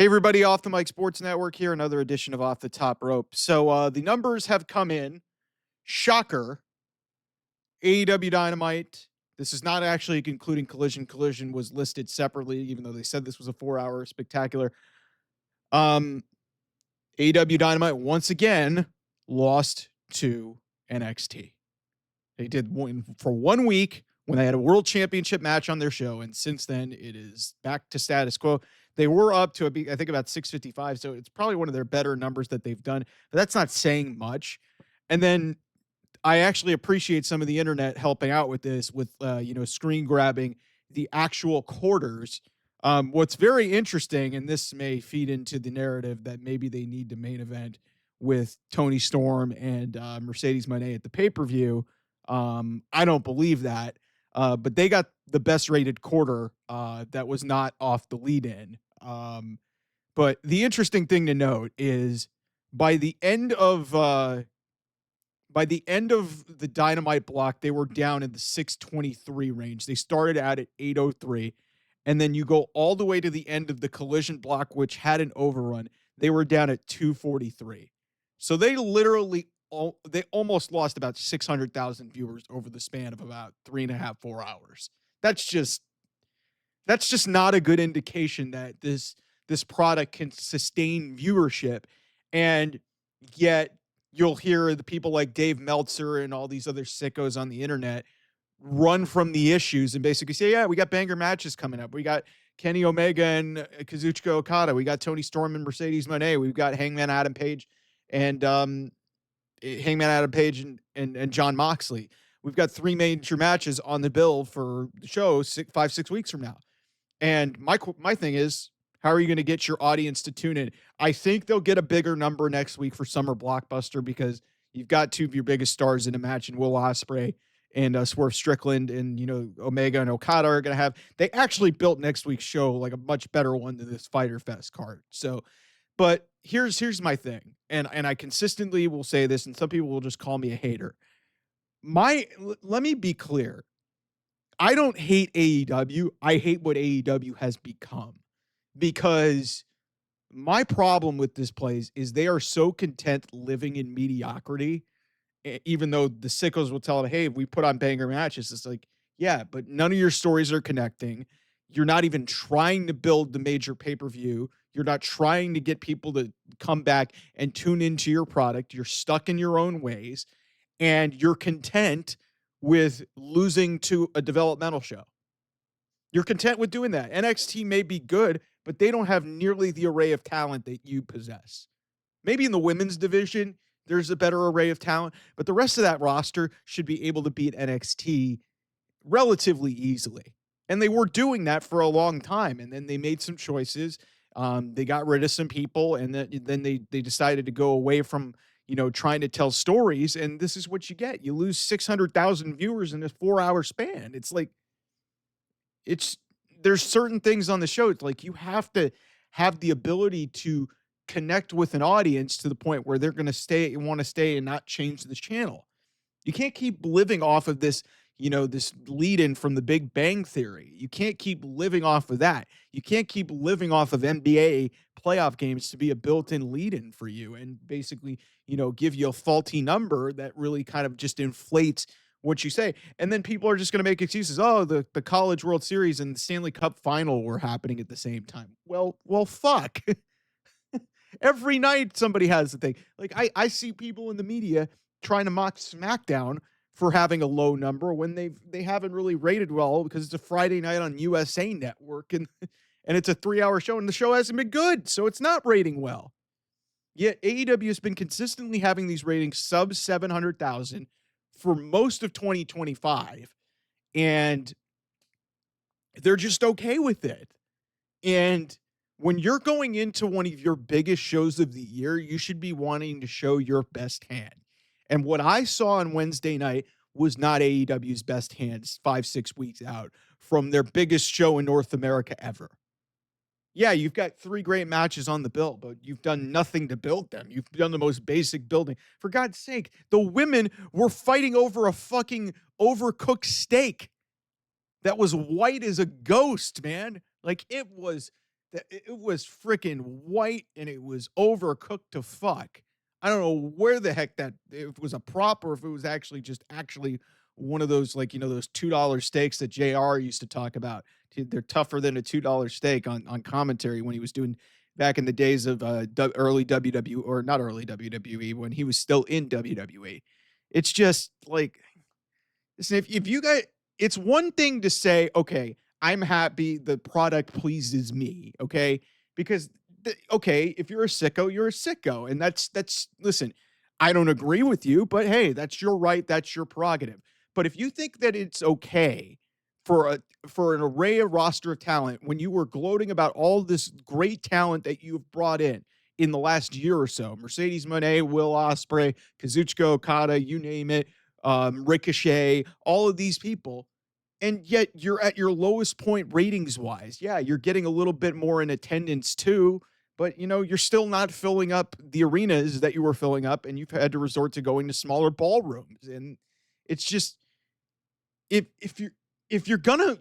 Hey, everybody, Off the Mic Sports Network here, another edition of Off the Top Rope. So the numbers have come in. Shocker. AEW Dynamite. This is not actually including Collision. Collision was listed separately, even though they said this was a 4-hour spectacular. Um, AEW Dynamite once again lost to NXT. They did one for 1 week when they had a world championship match on their show, and since then it is back to status quo. They were up to I think about 655, so it's probably one of their better numbers that they've done, but that's not saying much. And then I actually appreciate some of the internet helping out with this, with screen grabbing the actual quarters. What's very interesting, and this may feed into the narrative that maybe they need to main event with Tony Storm and Mercedes Moné at the pay-per-view. I don't believe that, but they got the best rated quarter that was not off the lead-in. But the interesting thing to note is by the end of the Dynamite block, they were down in the 623 range. They started out at 803, and then you go all the way to the end of the Collision block, which had an overrun. They were down at 243. So they literally they almost lost about 600,000 viewers over the span of about 3.5, 4 hours. That's just not a good indication that this product can sustain viewership. And yet you'll hear the people like Dave Meltzer and all these other sickos on the internet run from the issues and basically say, yeah, we got banger matches coming up. We got Kenny Omega and Kazuchika Okada. We got Tony Storm and Mercedes Moné. We've got Hangman Adam Page and and John Moxley. We've got 3 major matches on the bill for the show 5-6 weeks from now. And my thing is, how are you going to get your audience to tune in? I think they'll get a bigger number next week for Summer Blockbuster because you've got 2 of your biggest stars in a match in Will Ospreay and Swerve Strickland, and Omega and Okada are going to have. They actually built next week's show like a much better one than this Fyter Fest card. So, but here's my thing, and I consistently will say this, and some people will just call me a hater. Let me be clear. I don't hate AEW. I hate what AEW has become, because my problem with this place is they are so content living in mediocrity, even though the sickos will tell them, hey, we put on banger matches. It's like, yeah, but none of your stories are connecting. You're not even trying to build the major pay-per-view. You're not trying to get people to come back and tune into your product. You're stuck in your own ways, and you're content with losing to a developmental show. You're content with doing that. NXT may be good, but they don't have nearly the array of talent that you possess. Maybe in the women's division, there's a better array of talent, but the rest of that roster should be able to beat NXT relatively easily. And they were doing that for a long time, and then they made some choices. They got rid of some people, and then they decided to go away from trying to tell stories, and this is what you get. You lose 600,000 viewers in a 4-hour span. It's like, there's certain things on the show. It's like you have to have the ability to connect with an audience to the point where they're going to want to stay and not change the channel. You can't keep living off of this, this lead in from the Big Bang Theory. You can't keep living off of that. You can't keep living off of NBA playoff games to be a built-in lead in for you and basically, give you a faulty number that really kind of just inflates what you say. And then people are just going to make excuses. Oh, the College World Series and the Stanley Cup final were happening at the same time. Well, fuck. Every night somebody has the thing. Like I see people in the media trying to mock SmackDown for having a low number when they haven't really rated well because it's a Friday night on USA Network and it's a 3-hour show and the show hasn't been good, so it's not rating well. Yet AEW has been consistently having these ratings sub 700,000 for most of 2025, and they're just okay with it. And when you're going into one of your biggest shows of the year, you should be wanting to show your best hand. And what I saw on Wednesday night was not AEW's best hands 5-6 weeks out from their biggest show in North America ever. Yeah, you've got 3 great matches on the bill, but you've done nothing to build them. You've done the most basic building. For God's sake, the women were fighting over a fucking overcooked steak that was white as a ghost, man. Like, it was It was freaking white and it was overcooked to fuck. I don't know where the heck that if it was a prop or if it was actually one of those like those $2 steaks that JR used to talk about. They're tougher than a $2 steak on commentary when he was doing back in the days of early WW or not early WWE when he was still in WWE. It's just like listen, if you guys, it's one thing to say, okay, I'm happy the product pleases me, okay? Because okay, if you're a sicko, you're a sicko, and that's listen. I don't agree with you, but hey, that's your right, that's your prerogative. But if you think that it's okay for a for an array of roster of talent when you were gloating about all this great talent that you've brought in the last year or so, Mercedes Moné, Will Ospreay, Kazuchika Okada, you name it, Ricochet, all of these people, and yet you're at your lowest point ratings wise. Yeah, you're getting a little bit more in attendance too, but you're still not filling up the arenas that you were filling up, and you've had to resort to going to smaller ballrooms. And it's just if you're gonna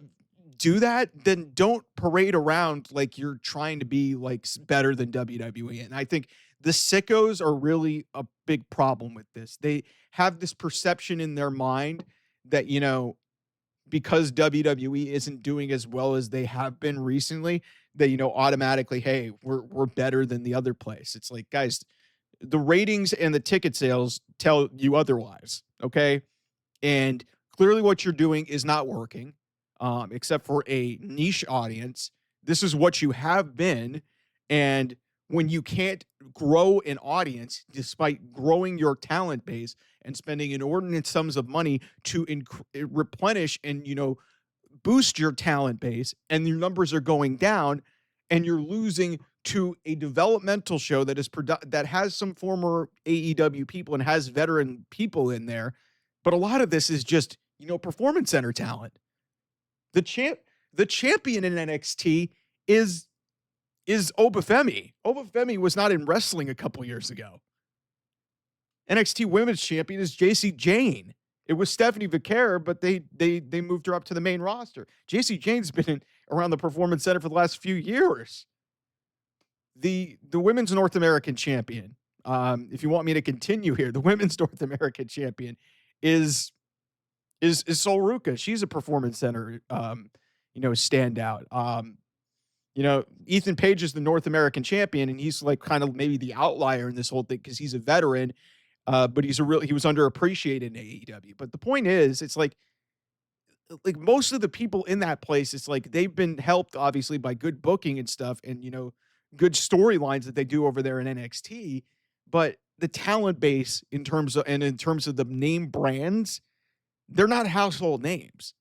do that, then don't parade around like you're trying to be like better than WWE. And I think the sickos are really a big problem with this. They have this perception in their mind that because WWE isn't doing as well as they have been recently, that automatically, hey, we're better than the other place. It's like, guys, the ratings and the ticket sales tell you otherwise. Okay, and clearly, what you're doing is not working, except for a niche audience. This is what you have been. And when you can't grow an audience despite growing your talent base and spending inordinate sums of money to replenish and, boost your talent base, and your numbers are going down, and you're losing to a developmental show that that has some former AEW people and has veteran people in there, but a lot of this is just performance center talent. The champ, the champion in NXT is Obafemi. Obafemi was not in wrestling a couple years ago. NXT Women's Champion is JC Jane. It was Stephanie Vicaire, but they moved her up to the main roster. JC Jane's been around the Performance Center for the last few years. The Women's North American Champion, if you want me to continue here, the Women's North American Champion is Sol Ruca. She's a Performance Center, standout. Ethan Page is the North American Champion, and he's like kind of maybe the outlier in this whole thing because he's a veteran. But he was underappreciated in AEW. But the point is, it's like most of the people in that place, it's like they've been helped obviously by good booking and stuff, and good storylines that they do over there in NXT. But the talent base in terms of the name brands, they're not household names.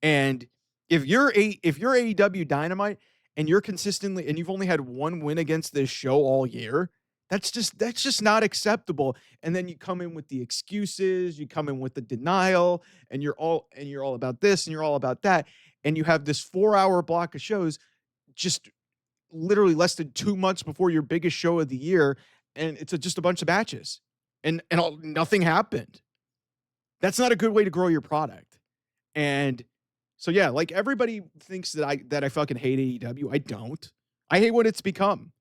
And if you're AEW Dynamite and you're consistently and you've only had one win against this show all year, that's just not acceptable. And then you come in with the excuses, you come in with the denial, and you're all about this and you're all about that, and you have this 4-hour block of shows just literally less than 2 months before your biggest show of the year, and it's just a bunch of matches, and nothing happened. That's not a good way to grow your product. And so yeah, like everybody thinks that I fucking hate AEW. I don't. I hate what it's become.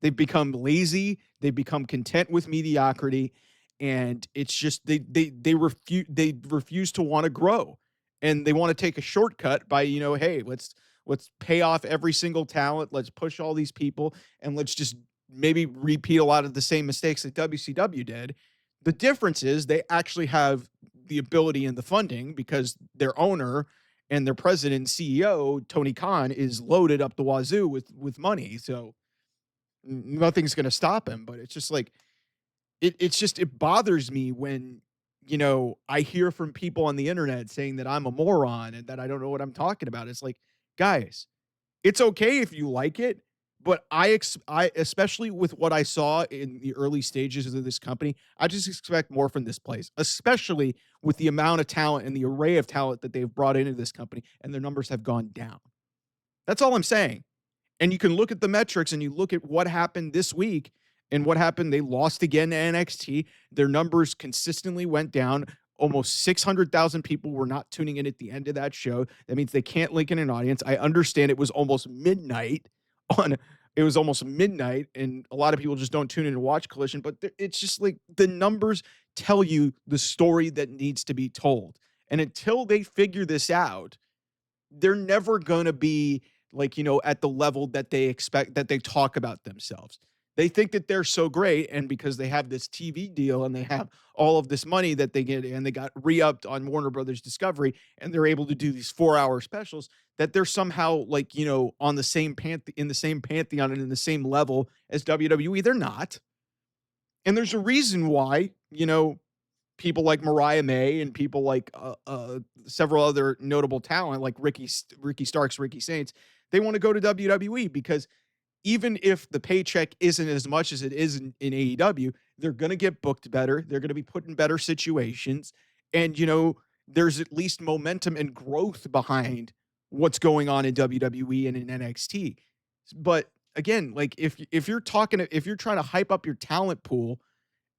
They've become lazy. They've become content with mediocrity, and it's just they refuse to want to grow, and they want to take a shortcut by hey, let's pay off every single talent, let's push all these people, and let's just maybe repeat a lot of the same mistakes that WCW did. The difference is they actually have the ability and the funding because their owner and their president and CEO Tony Khan is loaded up the wazoo with money, so nothing's going to stop him. But it's just like it bothers me when I hear from people on the internet saying that I'm a moron and that I don't know what I'm talking about. It's like, guys, it's okay if you like it, but I especially with what I saw in the early stages of this company, I just expect more from this place, especially with the amount of talent and the array of talent that they've brought into this company, and their numbers have gone down. That's all I'm saying. And you can look at the metrics and you look at what happened this week and what happened. They lost again to NXT. Their numbers consistently went down. Almost 600,000 people were not tuning in at the end of that show. That means they can't link in an audience. I understand it was almost midnight on it was almost midnight, and a lot of people just don't tune in to watch Collision, but it's just like the numbers tell you the story that needs to be told. And until they figure this out, they're never going to be like, at the level that they expect, that they talk about themselves. They think that they're so great. And because they have this TV deal and they have all of this money that they get, and they got re-upped on Warner Brothers Discovery, and they're able to do these 4-hour specials, that they're somehow like, on the same in the same pantheon and in the same level as WWE. They're not. And there's a reason why, people like Mariah May and people like several other notable talent like Ricky Starks, Ricky Saints, they want to go to WWE because even if the paycheck isn't as much as it is in AEW, they're going to get booked better. They're going to be put in better situations. And, there's at least momentum and growth behind what's going on in WWE and in NXT. But again, like if you're trying to hype up your talent pool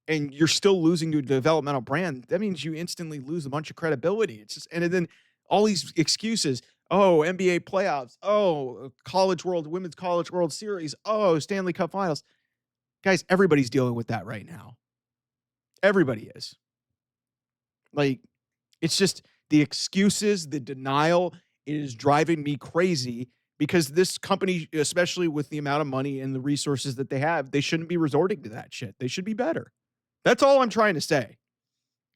and you're still losing your developmental brand, that means you instantly lose a bunch of credibility. It's just, and then all these excuses. Oh, NBA playoffs. Oh, women's college world series. Oh, Stanley Cup finals. Guys, everybody's dealing with that right now. Everybody is. Like, it's just the excuses, the denial is driving me crazy because this company, especially with the amount of money and the resources that they have, they shouldn't be resorting to that shit. They should be better. That's all I'm trying to say.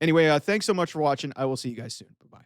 Anyway, thanks so much for watching. I will see you guys soon. Bye-bye.